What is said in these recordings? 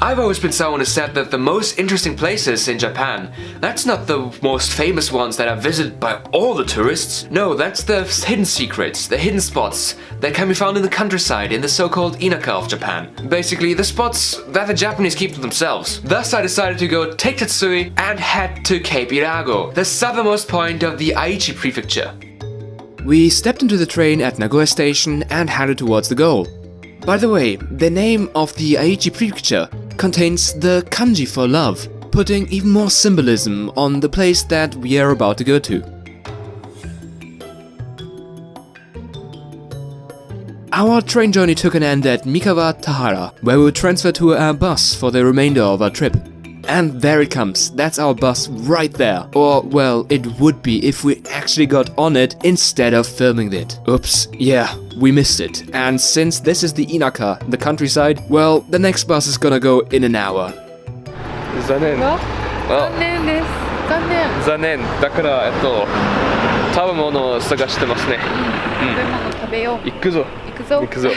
I've always been someone who said that the most interesting places in Japan, that's not the most famous ones that are visited by all the tourists. No, that's the hidden secrets, the hidden spots that can be found in the countryside, in the so-called Inaka of Japan. Basically, the spots that the Japanese keep to themselves. Thus, I decided to go take Tatsui and head to Cape Irago, the southernmost point of the Aichi prefecture. We stepped into the train at Nagoya station and headed towards the goal. By the way, the name of the Aichi prefecture contains the kanji for love, putting even more symbolism on the place that we are about to go to. Our train journey took an end at Mikawa Tahara, where we were transferred to our bus for the remainder of our trip. And there it comes, that's our bus right there. Or, well, it would be if we actually got on it instead of filming it. Oops, yeah, we missed it. And since this is the Inaka, the countryside, well, the next bus is gonna go in an hour. 残念。残念です。残念。残念。だから、食べ物を探してますね。食べ物食べよう。行くぞ。行くぞ。行くぞ。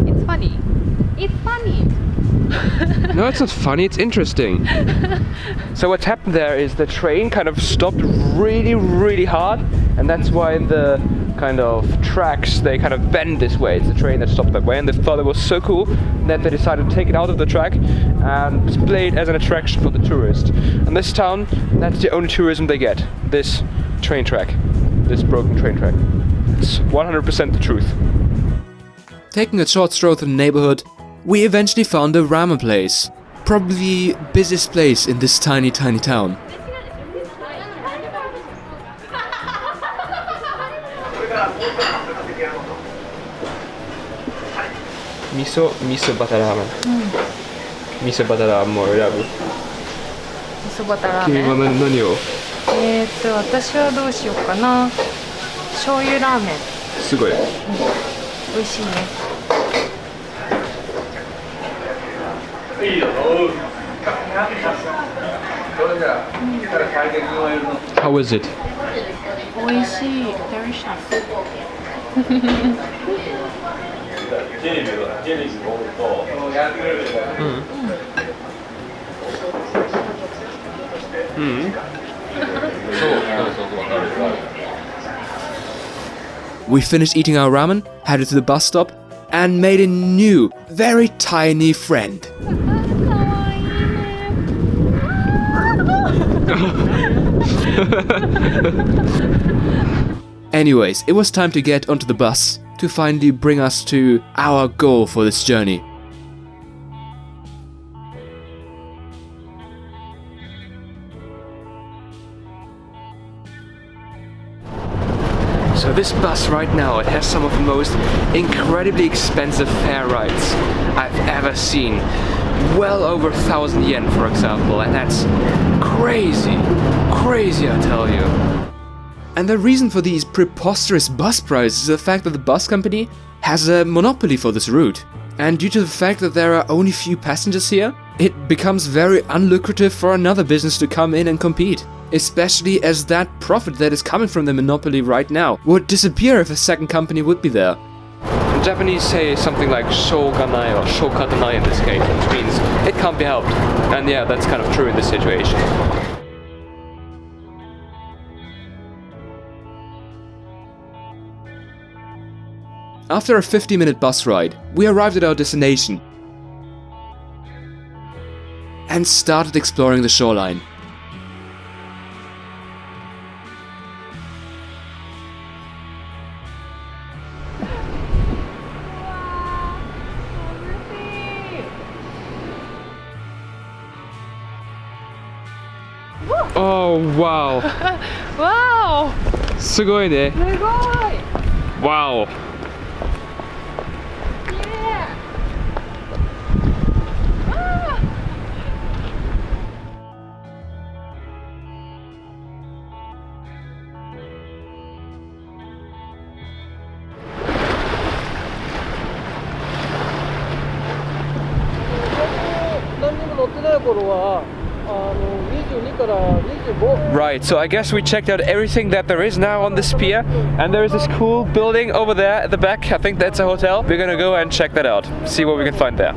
It's funny. It's funny. No, it's not funny, it's interesting. So what happened there is the train kind of stopped really hard, and that's why the kind of tracks, they kind of bend this way. It's the train that stopped that way, and they thought it was so cool that they decided to take it out of the track and display it as an attraction for the tourists. And this town, that's the only tourism they get. This train track, this broken train track. It's 100% the truth. Taking a short stroll through the neighborhood, we eventually found a ramen place. Probably the busiest place in this tiny town. Miso butter ramen. Miso butter ramen も選ぶ。味噌バターラーメン。君は何を？私はどうしようかな。醤油ラーメン。すごい。美味しいね。How is it? 美味しい。Delicious. We finished eating our ramen, headed to the bus stop, and made a new, very tiny friend. Anyways, it was time to get onto the bus to finally bring us to our goal for this journey. So this bus right now, it has some of the most incredibly expensive fare rides I've ever seen. Well over 1,000 yen, for example, and that's crazy, I tell you. And the reason for these preposterous bus prices is the fact that the bus company has a monopoly for this route. And due to the fact that there are only few passengers here, it becomes very unlucrative for another business to come in and compete. Especially as that profit that is coming from the monopoly right now would disappear if a second company would be there. The Japanese say something like shoganai or shokatanai in this case, which means it can't be helped. And yeah, that's kind of true in this situation. After a 50-minute bus ride, we arrived at our destination and started exploring the shoreline. Oh wow! Wow! すごいね。すごい! Wow! Yeah! Right, so I guess we checked out everything that there is now on this pier, and there is this cool building over there at the back. I think that's a hotel. We're gonna go and check that out, see what we can find there.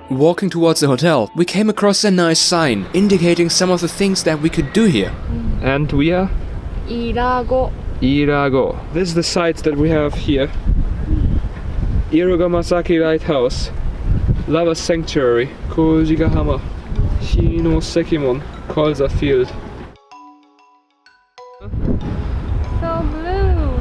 Walking towards the hotel, we came across a nice sign indicating some of the things that we could do here. And we are? Irago. Irago. This is the sites that we have here. Irago Masaki Lighthouse. Lava Sanctuary. Kojigahama. Shino Sekimon. Kolza Field. So blue.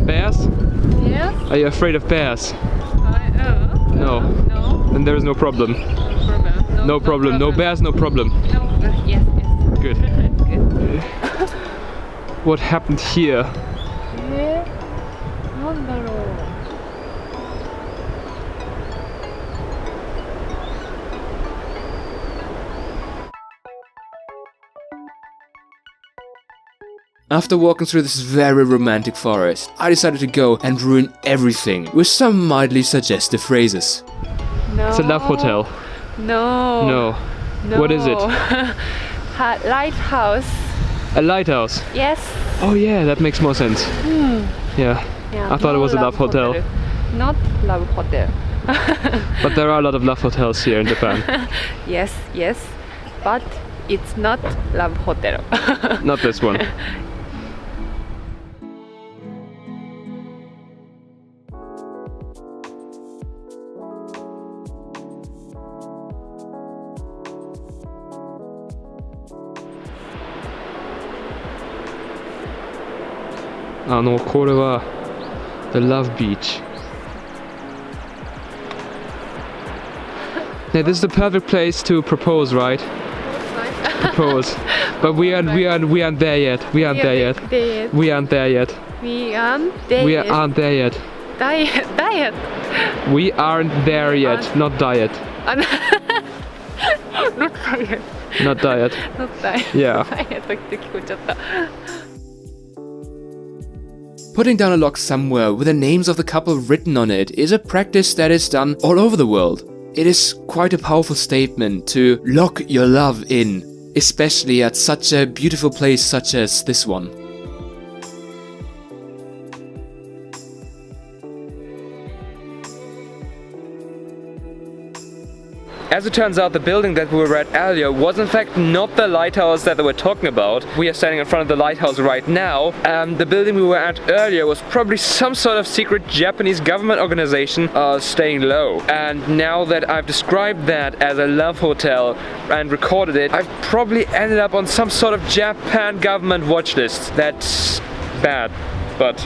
Bears? Yes. Are you afraid of bears? No. No. Then there is no problem. Problem. No problem. No bears, no problem. No. Yes. Yes. Good. Good. What happened here? なんだろう。After walking through this very romantic forest, I decided to go and ruin everything with some mildly suggestive phrases. No. It's a love hotel. No. No. No. What is it? Lighthouse. A lighthouse. Yes. Oh yeah, that makes more sense. Yeah. I thought it was a love hotel. Not love hotel. But there are a lot of love hotels here in Japan. Yes, yes. But it's not love hotel. Not this one. This is the Love Beach. Yeah, this is the perfect place to propose, right? Propose. But we aren't there yet. We aren't there yet. We aren't there yet. We aren't there. We aren't there yet. Diet. We aren't there yet. Not diet. Not diet. Not diet. Not diet. Yeah. ダイエットって聞こえちゃった。 Putting down a log somewhere with the names of the couple written on it is a practice that is done all over the world. It is quite a powerful statement to lock your love in, especially at such a beautiful place such as this one. As it turns out, the building that we were at earlier was in fact not the lighthouse that they were talking about. We are standing in front of the lighthouse right now. The building we were at earlier was probably some sort of secret Japanese government organization staying low. And now that I've described that as a love hotel and recorded it, I've probably ended up on some sort of Japan government watch list. That's bad, but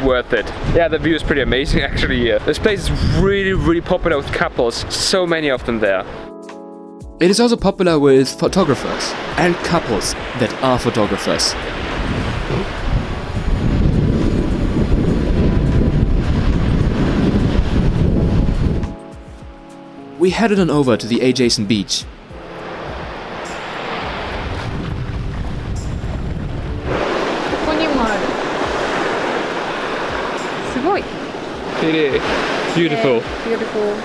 worth it. Yeah, the view is pretty amazing actually here. This place is really popular with couples. So many of them there. It is also popular with photographers and couples that are photographers. We headed on over to the adjacent beach. It is beautiful. Beautiful.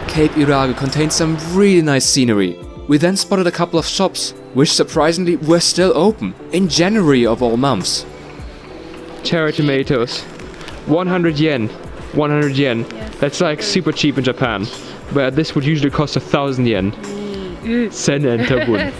Cape Irago contains some really nice scenery. We then spotted a couple of shops, which surprisingly were still open, in January of all months. Cherry tomatoes. 100 yen. 100 yen. Yes. That's like super cheap in Japan, where this would usually cost 1,000 yen. Sen and tabun.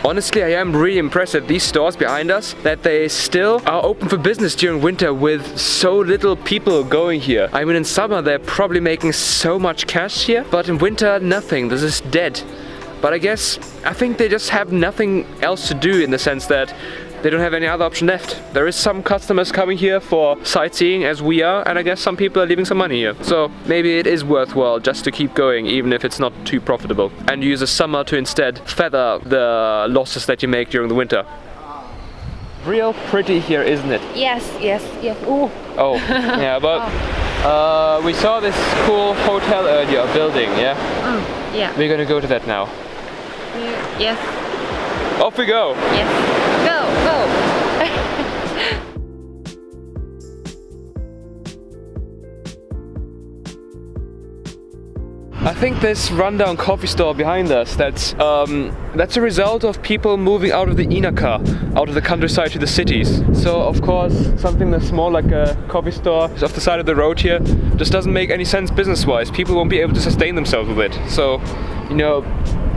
Honestly, I am really impressed at these stores behind us, that they still are open for business during winter with so little people going here. I mean, in summer they're probably making so much cash here, but in winter nothing. This is dead. But I think they just have nothing else to do, in the sense that they don't have any other option left. There is some customers coming here for sightseeing as we are, and I guess some people are leaving some money here. So maybe it is worthwhile just to keep going, even if it's not too profitable, and use the summer to instead feather the losses that you make during the winter. Real pretty here, isn't it? Yes. Ooh. Oh, yeah, but we saw this cool hotel earlier, building, yeah? Yeah. We're gonna go to that now. Yes. Off we go! Yes. Go. I think this rundown coffee store behind us, that's a result of people moving out of the Inaka, out of the countryside to the cities. So of course something that's small like a coffee store off the side of the road here just doesn't make any sense business-wise. People won't be able to sustain themselves with it. So, you know,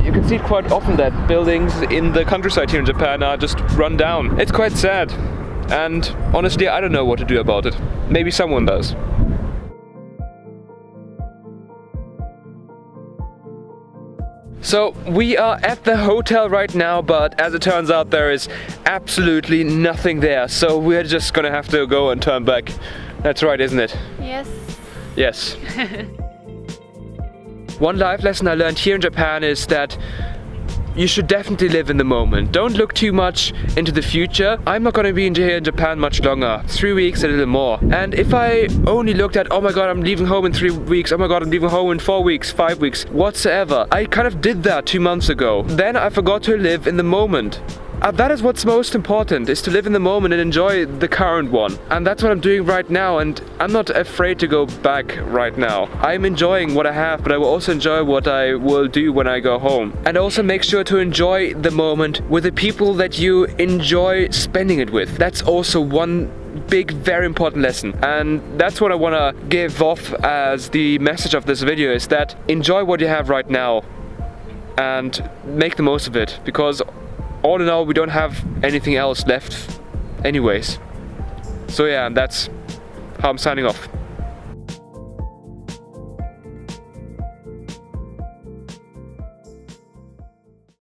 you can see it quite often that buildings in the countryside here in Japan are just run down. It's quite sad. And honestly, I don't know what to do about it. Maybe someone does. So we are at the hotel right now, but as it turns out there is absolutely nothing there. So we're just gonna have to go and turn back. That's right, isn't it? Yes. Yes. One life lesson I learned here in Japan is that you should definitely live in the moment. Don't look too much into the future. I'm not gonna be here in Japan much longer. 3 weeks, a little more. And if I only looked at, oh my god, I'm leaving home in 3 weeks, oh my god, I'm leaving home in 4 weeks, 5 weeks, whatsoever. I kind of did that 2 months ago. Then I forgot to live in the moment. That is what's most important, is to live in the moment and enjoy the current one. And that's what I'm doing right now, and I'm not afraid to go back right now. I'm enjoying what I have, but I will also enjoy what I will do when I go home. And also make sure to enjoy the moment with the people that you enjoy spending it with. That's also one big, very important lesson. And that's what I want to give off as the message of this video, is that enjoy what you have right now and make the most of it, because all in all, we don't have anything else left anyways. So yeah, that's how I'm signing off.